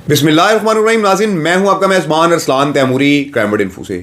बिस्मिल्लाहिर्रहमानिर्रहीम। नाज़रीन, मैं हूं आपका मेज़बान अरसलान तैमूरी क्राइम इन्फो से।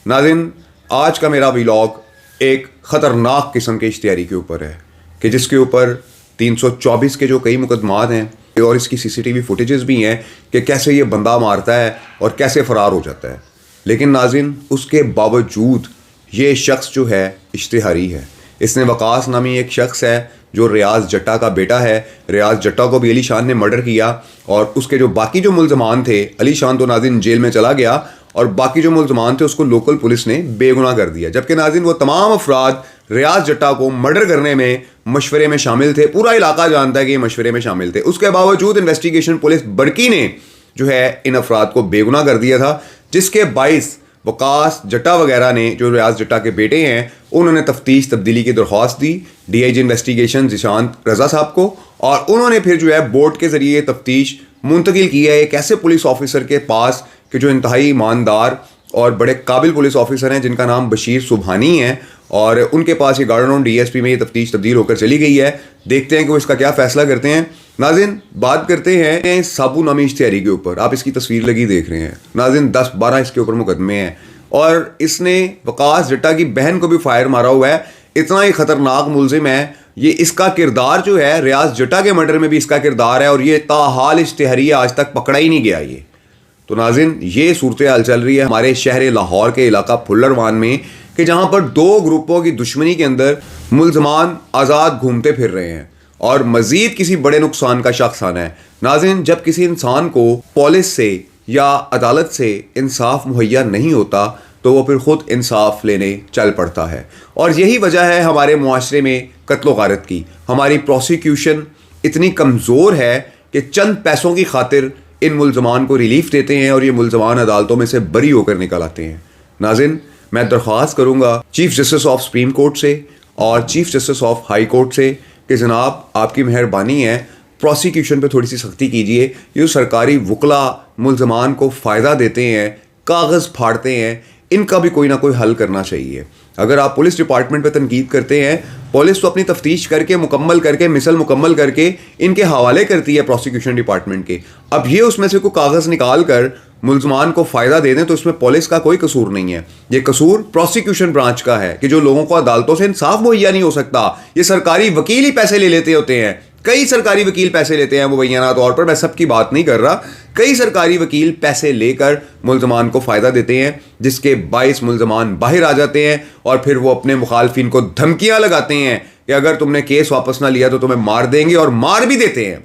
नाज़रीन, आज का मेरा व्लॉग एक ख़तरनाक किस्म के इश्तिहारी के ऊपर है कि जिसके ऊपर 324 के जो कई मुकदमात हैं और इसकी CCTV फुटेजेस भी हैं कि कैसे ये बंदा मारता है और कैसे फ़रार हो जाता है। लेकिन नाज़रीन, उसके बावजूद ये शख्स जो है इश्तिहारी है। इसने वकास नामी एक शख्स है जो रियाज जट्टा का बेटा है। रियाज जट्टा को भी अली शान ने मर्डर किया और उसके जो बाकी जो मुल्ज़मान थे, अली शान तो नाज़रीन जेल में चला गया और बाकी जो मुल्ज़मान थे उसको लोकल पुलिस ने बेगुनाह कर दिया। जबकि नाज़रीन वो तमाम अफराद रियाज जट्टा को मर्डर करने में मशवरे में शामिल थे। पूरा इलाका जानता है कि ये मशवरे में शामिल थे। उसके बावजूद इन्वेस्टिगेशन पुलिस बड़की ने जो है इन अफराद को बेगुनाह कर दिया था, जिसके बाइस वकास जट्टा वगैरह ने, जो रियाज जट्टा के बेटे हैं, उन्होंने तफ्तीश तब्दीली की दरख्वास्त दी DIG इन्वेस्टिगेशन ज़ीशान रज़ा साहब को, और उन्होंने फिर जो है बोर्ड के ज़रिए तफ्तीश मुंतकिल की है एक ऐसे पुलिस ऑफिसर के पास कि जो इंतहाई ईमानदार और बड़े काबिल पुलिस ऑफिसर हैं, जिनका नाम बशीर सुबहानी है, और उनके पास ये गार्डन DSP में ये तफ्तीश तब्दील होकर चली गई है। देखते हैं कि वो इसका क्या फ़ैसला करते हैं। नाज़रीन, बात करते हैं साबू नामी इश्तिहारी के ऊपर। आप इसकी तस्वीर लगी देख रहे हैं। नाज़रीन, 10-12 इसके ऊपर मुकदमे हैं और इसने वकास जट्टा की बहन को भी फायर मारा हुआ है। इतना ही ख़तरनाक मुलजिम है ये। इसका किरदार जो है रियाज जट्टा के मर्डर में भी इसका किरदार है और ये ताहाल इश्तिहारी आज तक पकड़ा ही नहीं गया ये। तो नाज़रीन, ये सूरत हाल चल रही है हमारे शहर लाहौर के इलाका फुल्लरवान में कि जहाँ पर दो ग्रुपों की दुश्मनी के अंदर मुल्ज़मान आज़ाद घूमते फिर रहे हैं और मज़ीद किसी बड़े नुकसान का शख्स आना है। नाज़रीन, जब किसी इंसान को पुलिस से या अदालत से इंसाफ मुहैया नहीं होता तो वो फिर ख़ुद इंसाफ लेने चल पड़ता है। और यही वजह है हमारे मुआशरे में कत्ल गारत की। हमारी प्रोसिक्यूशन इतनी कमज़ोर है कि चंद पैसों की खातिर इन मुल्ज़मान को रिलीफ देते हैं और ये मुल्ज़मान अदालतों में से बरी होकर निकल आते हैं। नाज़रीन, मैं दरख्वास्त करूँगा chief justice of supreme court से और chief justice of high court से कि जनाब आपकी मेहरबानी है, प्रोसिक्यूशन पे थोड़ी सी सख्ती कीजिए। ये सरकारी वकला मुल्ज़मान को फ़ायदा देते हैं, कागज़ फाड़ते हैं, इनका भी कोई ना कोई हल करना चाहिए। अगर आप पुलिस डिपार्टमेंट पे तनकीद करते हैं, पुलिस तो अपनी तफ्तीश करके मुकम्मल करके मिसल मुकम्मल करके इनके हवाले करती है प्रोसिक्यूशन डिपार्टमेंट के। अब ये उसमें से कोई कागज़ निकाल कर मुल्ज़मान को फ़ायदा दे दें तो इसमें पुलिस का कोई कसूर नहीं है। ये कसूर प्रोसिक्यूशन ब्रांच का है कि जो लोगों को अदालतों से इंसाफ मुहैया नहीं हो सकता, ये सरकारी वकील ही पैसे ले लेते होते हैं। कई सरकारी वकील पैसे लेते हैं मुबैना तौर पर, मैं सबकी बात नहीं कर रहा। कई सरकारी वकील पैसे लेकर मुल्ज़मान को फ़ायदा देते हैं, जिसके बाइस मुल्ज़मान बाहर आ जाते हैं और फिर वो अपने मुखालफिन को धमकियाँ लगाते हैं कि अगर तुमने केस वापस ना लिया तो तुम्हें मार देंगे, और मार भी देते हैं।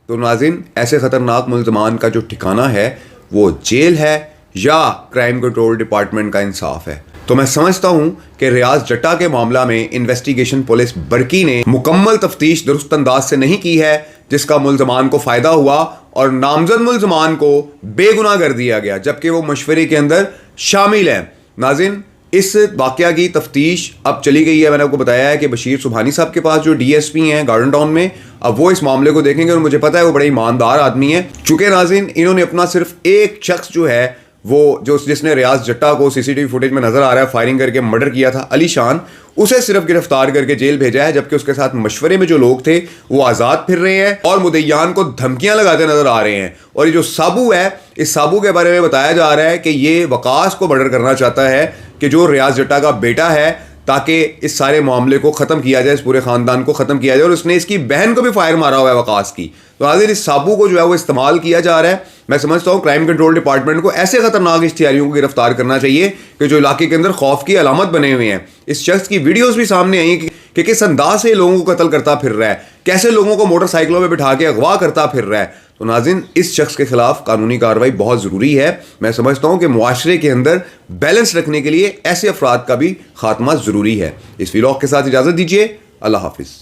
तो नाज़रीन, ऐसे ख़तरनाक मुल्ज़मान का जो ठिकाना है वो जेल है या क्राइम कंट्रोल डिपार्टमेंट का इंसाफ है। तो मैं समझता हूं कि रियाज जट्टा के मामला में इन्वेस्टिगेशन पुलिस बरकी ने मुकम्मल तफ्तीश दुरुस्त अंदाज से नहीं की है, जिसका मुल्ज़मान को फ़ायदा हुआ और नामजद मुल्ज़मान को बेगुनाह कर दिया गया, जबकि वो मशवरे के अंदर शामिल हैं। नाज़रीन, इस वाक़या की तफ्तीश अब चली गई है। मैंने आपको बताया है कि बशीर सुबहानी साहब के पास जो DSP हैं गार्डन टाउन में, अब वो इस मामले को देखेंगे और मुझे पता है वो बड़े ईमानदार आदमी हैं। चूँकि नाज़रीन, इन्होंने अपना सिर्फ एक शख्स जो है वो जिसने रियाज जट्टा को CCTV फुटेज में नज़र आ रहा है फायरिंग करके मर्डर किया था, अली शान, उसे सिर्फ गिरफ्तार करके जेल भेजा है, जबकि उसके साथ मशवरे में जो लोग थे वो आज़ाद फिर रहे हैं और मुद्दईयान को धमकियां लगाते नजर आ रहे हैं। और ये जो साबू है, इस साबू के बारे में बताया जा रहा है कि ये वकास को मर्डर करना चाहता है, कि जो रियाज जट्टा का बेटा है, ताकि इस सारे मामले को ख़त्म किया जाए, इस पूरे ख़ानदान को ख़त्म किया जाए। और उसने इसकी बहन को भी फायर मारा हुआ है वकास की। तो हाजिर इस साबू को जो है वो इस्तेमाल किया जा रहा है। मैं समझता हूँ क्राइम कंट्रोल डिपार्टमेंट को ऐसे खतरनाक इश्तिहारियों को गिरफ्तार करना चाहिए कि जो इलाके के अंदर खौफ की अलामत बने हुए हैं। इस शख्स की वीडियोस भी सामने आई कि किस अंदाज से लोगों को कत्ल करता फिर रहा है, कैसे लोगों को मोटरसाइकिलों में बिठा के अगवा करता फिर रहा है। तो नाज़रीन, इस शख्स के खिलाफ कानूनी कार्रवाई बहुत ज़रूरी है। मैं समझता हूँ कि मुआशरे के अंदर बैलेंस रखने के लिए ऐसे अफराद का भी खात्मा ज़रूरी है। इस व्लॉग के साथ इजाज़त दीजिए। अल्लाह हाफिज़।